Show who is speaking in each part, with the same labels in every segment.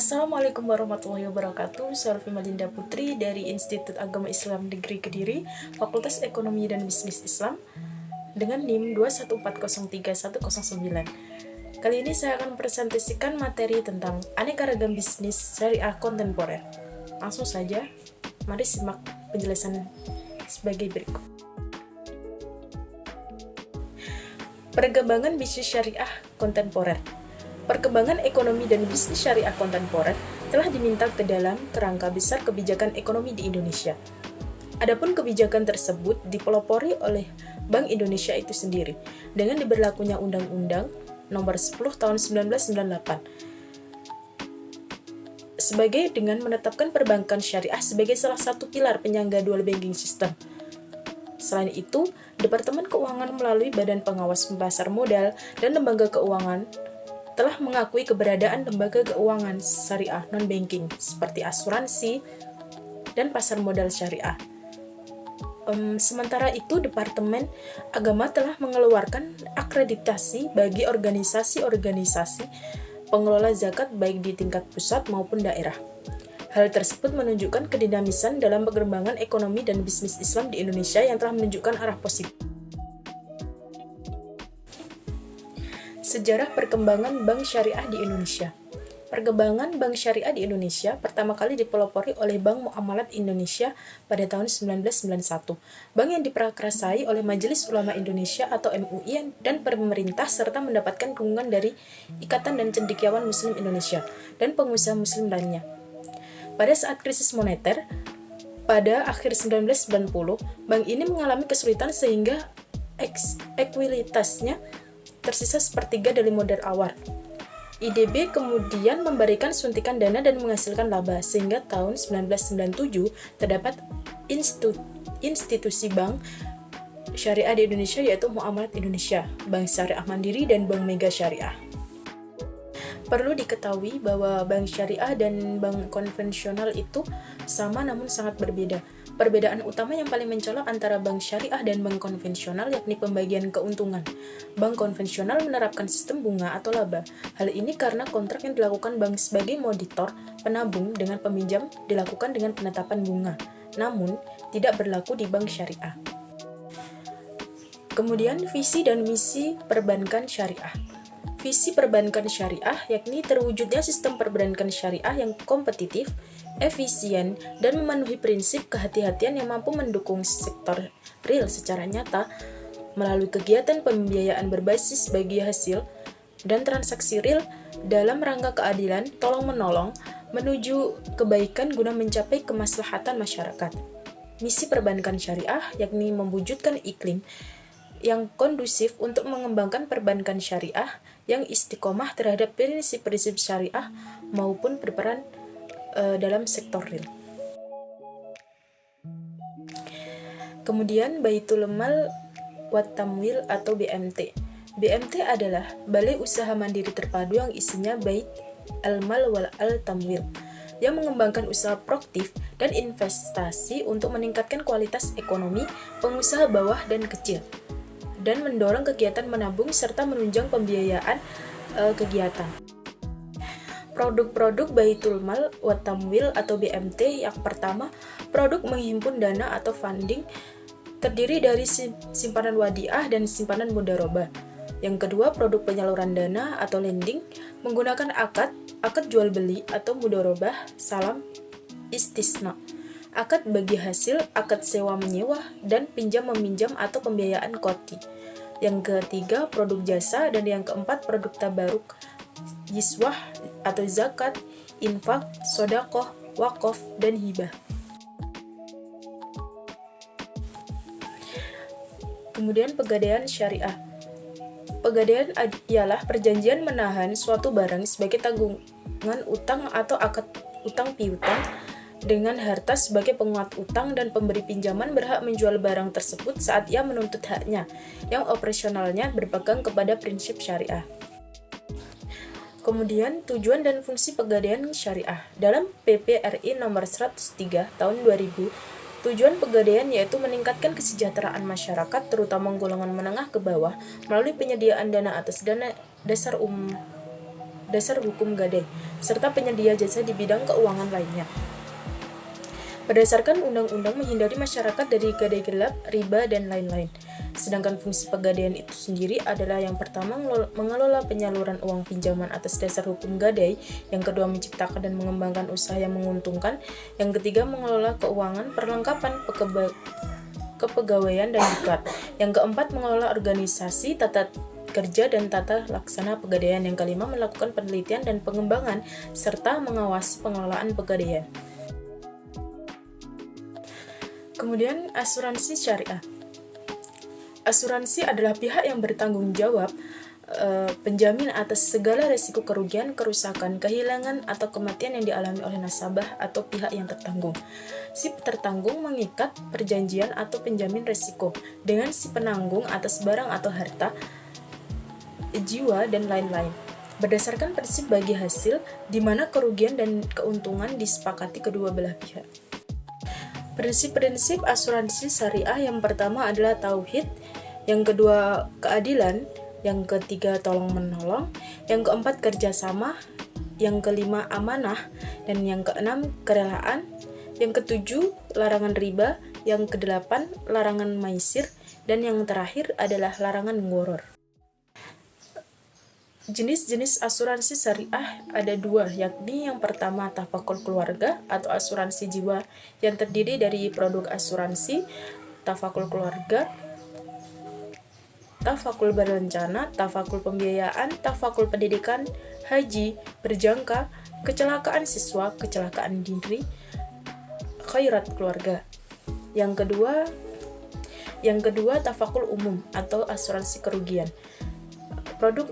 Speaker 1: Assalamualaikum warahmatullahi wabarakatuh. Saya Malinda Putri dari Institut Agama Islam Negeri Kediri, Fakultas Ekonomi dan Bisnis Islam, dengan NIM 214031109. Kali ini saya akan presentasikan materi tentang aneka ragam bisnis syariah kontemporer. Langsung saja, mari simak penjelasan sebagai berikut. Perkembangan bisnis syariah kontemporer. Perkembangan ekonomi dan bisnis syariah kontemporer telah diminta ke dalam kerangka besar kebijakan ekonomi di Indonesia. Adapun kebijakan tersebut dipelopori oleh Bank Indonesia itu sendiri dengan diberlakunya Undang-Undang Nomor 10 Tahun 1998 sebagai dengan menetapkan perbankan syariah sebagai salah satu pilar penyangga dual banking system. Selain itu, Departemen Keuangan melalui Badan Pengawas Pasar Modal dan Lembaga Keuangan telah mengakui keberadaan lembaga keuangan syariah non-banking seperti asuransi dan pasar modal syariah. Sementara itu, Departemen Agama telah mengeluarkan akreditasi bagi organisasi-organisasi pengelola zakat baik di tingkat pusat maupun daerah. Hal tersebut menunjukkan kedinamisan dalam perkembangan ekonomi dan bisnis Islam di Indonesia yang telah menunjukkan arah positif. Sejarah perkembangan Bank Syariah di Indonesia. Perkembangan Bank Syariah di Indonesia pertama kali dipelopori oleh Bank Muamalat Indonesia pada tahun 1991. Bank yang diprakarsai oleh Majelis Ulama Indonesia atau MUI dan pemerintah serta mendapatkan dukungan dari Ikatan dan Cendekiawan Muslim Indonesia dan pengusaha muslim lainnya. Pada saat krisis moneter, pada akhir 1990, bank ini mengalami kesulitan sehingga ekuilitasnya tersisa sepertiga dari modal awal. IDB kemudian memberikan suntikan dana dan menghasilkan laba, sehingga tahun 1997 terdapat institusi bank syariah di Indonesia yaitu Muamalat Indonesia, Bank Syariah Mandiri, dan Bank Mega Syariah. Perlu diketahui bahwa bank syariah dan bank konvensional itu sama namun sangat berbeda. Perbedaan utama yang paling mencolok antara bank syariah dan bank konvensional yakni pembagian keuntungan. Bank konvensional menerapkan sistem bunga atau laba. Hal ini karena kontrak yang dilakukan bank sebagai monitor penabung dengan peminjam dilakukan dengan penetapan bunga, namun tidak berlaku di bank syariah. Kemudian visi dan misi perbankan syariah. Visi perbankan syariah yakni terwujudnya sistem perbankan syariah yang kompetitif, efisien, dan memenuhi prinsip kehati-hatian yang mampu mendukung sektor real secara nyata melalui kegiatan pembiayaan berbasis bagi hasil dan transaksi real dalam rangka keadilan tolong-menolong menuju kebaikan guna mencapai kemaslahatan masyarakat. Misi perbankan syariah yakni mewujudkan iklim yang kondusif untuk mengembangkan perbankan syariah yang istiqomah terhadap prinsip-prinsip syariah maupun berperan dalam sektor real. Kemudian Baitul Mal wat Tamwil atau BMT. BMT adalah Balai Usaha Mandiri Terpadu yang isinya Bait al-Mal wal al-Tamwil yang mengembangkan usaha produktif dan investasi untuk meningkatkan kualitas ekonomi pengusaha bawah dan kecil, dan mendorong kegiatan menabung serta menunjang pembiayaan kegiatan. Produk-produk Baitul Mal wat Tamwil atau BMT yang pertama, produk menghimpun dana atau funding terdiri dari simpanan wadiah dan simpanan mudharabah. Yang kedua, produk penyaluran dana atau lending menggunakan akad jual beli atau mudharabah, salam istisna, akad bagi hasil, akad sewa menyewa, dan pinjam meminjam atau pembiayaan qardhi. Yang ketiga, produk jasa, dan yang keempat, produk tabaruk, yiswah atau zakat, infak, sodakoh, wakaf, dan hibah. Kemudian pegadaian syariah. Pegadaian ialah perjanjian menahan suatu barang sebagai tanggungan utang atau akad utang piutang dengan harta sebagai penguat utang, dan pemberi pinjaman berhak menjual barang tersebut saat ia menuntut haknya, yang operasionalnya berpegang kepada prinsip syariah. Kemudian, tujuan dan fungsi pegadaian syariah. Dalam PP RI nomor 103 tahun 2000, tujuan pegadaian yaitu meningkatkan kesejahteraan masyarakat, terutama golongan menengah ke bawah, melalui penyediaan dana atas dana dasar umum dasar hukum gadai, serta penyedia jasa di bidang keuangan lainnya. Berdasarkan undang-undang menghindari masyarakat dari gadai gelap, riba, dan lain-lain. Sedangkan fungsi pegadaian itu sendiri adalah yang pertama mengelola penyaluran uang pinjaman atas dasar hukum gadai, yang kedua menciptakan dan mengembangkan usaha yang menguntungkan, yang ketiga mengelola keuangan, perlengkapan, kepegawaian dan diklat, yang keempat mengelola organisasi, tata kerja dan tata laksana pegadaian, yang kelima melakukan penelitian dan pengembangan serta mengawasi pengelolaan pegadaian. Kemudian asuransi syariah. Asuransi adalah pihak yang bertanggung jawab penjamin atas segala resiko kerugian, kerusakan, kehilangan, atau kematian yang dialami oleh nasabah atau pihak yang tertanggung. Si tertanggung mengikat perjanjian atau penjamin resiko dengan si penanggung atas barang atau harta, jiwa, dan lain-lain. Berdasarkan prinsip bagi hasil, di mana kerugian dan keuntungan disepakati kedua belah pihak. Prinsip-prinsip asuransi syariah yang pertama adalah tauhid, yang kedua keadilan, yang ketiga tolong-menolong, yang keempat kerjasama, yang kelima amanah, dan yang keenam kerelaan, yang ketujuh larangan riba, yang kedelapan larangan maisir, dan yang terakhir adalah larangan ngoror. Jenis-jenis asuransi syariah ada dua, yakni yang pertama tafakul keluarga atau asuransi jiwa yang terdiri dari produk asuransi, tafakul keluarga, tafakul berencana, tafakul pembiayaan, tafakul pendidikan, haji, berjangka, kecelakaan siswa, kecelakaan diri, khairat keluarga. Yang kedua tafakul umum atau asuransi kerugian. Produk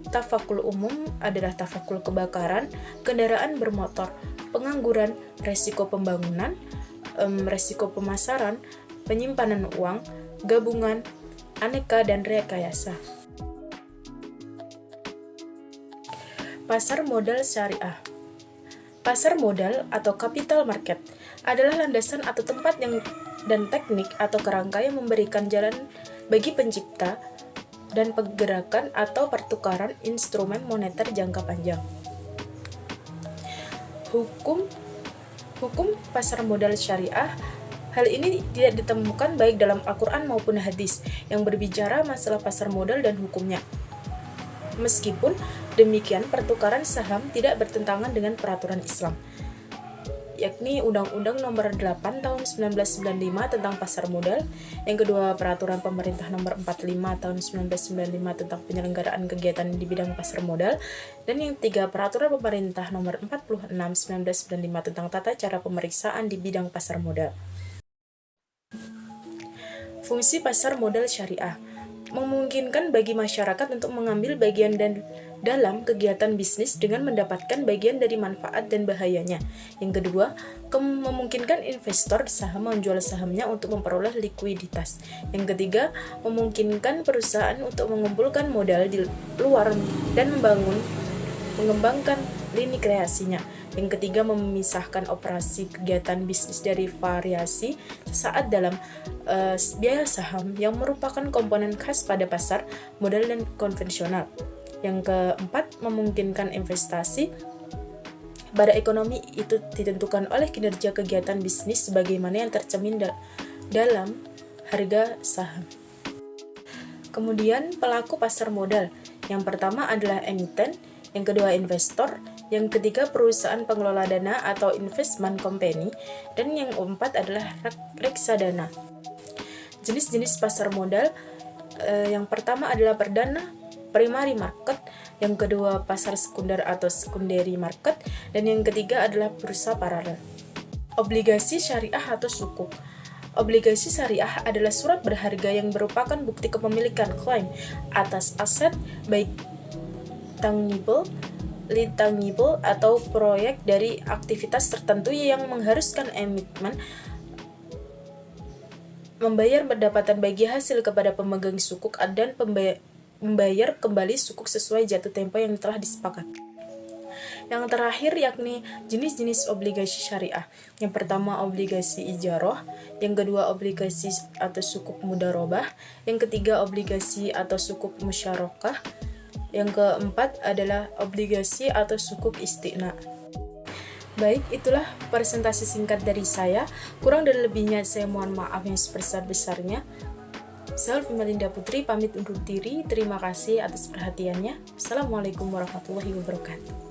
Speaker 1: tafakul umum adalah tafakul kebakaran, kendaraan bermotor, pengangguran, resiko pembangunan, resiko pemasaran, penyimpanan uang, gabungan, aneka, dan rekayasa. Pasar modal syariah. Pasar modal atau capital market adalah landasan atau tempat dan teknik atau kerangka yang memberikan jalan bagi pencipta dan pergerakan atau pertukaran instrumen moneter jangka panjang. Hukum pasar modal syariah. Hal ini tidak ditemukan baik dalam Al-Quran maupun hadis yang berbicara masalah pasar modal dan hukumnya. Meskipun demikian, pertukaran saham tidak bertentangan dengan peraturan Islam, yakni Undang-Undang Nomor 8 Tahun 1995 tentang pasar modal, yang kedua Peraturan Pemerintah Nomor 45 Tahun 1995 tentang penyelenggaraan kegiatan di bidang pasar modal, dan yang ketiga Peraturan Pemerintah Nomor 46 1995 tentang tata cara pemeriksaan di bidang pasar modal. Fungsi pasar modal syariah memungkinkan bagi masyarakat untuk mengambil bagian dalam kegiatan bisnis dengan mendapatkan bagian dari manfaat dan bahayanya. Yang kedua, memungkinkan investor saham menjual sahamnya untuk memperoleh likuiditas. Yang ketiga, memungkinkan perusahaan untuk mengumpulkan modal di luar dan mengembangkan lini kreasinya. Yang ketiga, memisahkan operasi kegiatan bisnis dari variasi sesaat dalam biaya saham yang merupakan komponen khas pada pasar modal dan konvensional. Yang keempat, memungkinkan investasi pada ekonomi itu ditentukan oleh kinerja kegiatan bisnis sebagaimana yang tercermin dalam harga saham. Kemudian pelaku pasar modal. Yang pertama adalah emiten, yang kedua investor, yang ketiga perusahaan pengelola dana atau investment company, dan yang keempat adalah reksadana. Jenis-jenis pasar modal, yang pertama adalah perdana, primary market, yang kedua pasar sekunder atau secondary market, dan yang ketiga adalah bursa paralel. Obligasi syariah atau sukuk. Obligasi syariah adalah surat berharga yang merupakan bukti kepemilikan klaim atas aset baik tangible, intangible, atau proyek dari aktivitas tertentu yang mengharuskan emiten membayar pendapatan bagi hasil kepada pemegang sukuk dan membayar kembali sukuk sesuai jatuh tempo yang telah disepakati. Yang terakhir yakni jenis-jenis obligasi syariah. Yang pertama obligasi ijarah, yang kedua obligasi atau sukuk mudharabah, yang ketiga obligasi atau sukuk musyarakah, Yang keempat adalah obligasi atau sukuk istiqna. Baik, itulah presentasi singkat dari saya. Kurang dan lebihnya saya mohon maaf yang sebesar-besarnya. Saya Alfimalinda Putri pamit undur diri. Terima kasih atas perhatiannya. Assalamualaikum warahmatullahi wabarakatuh.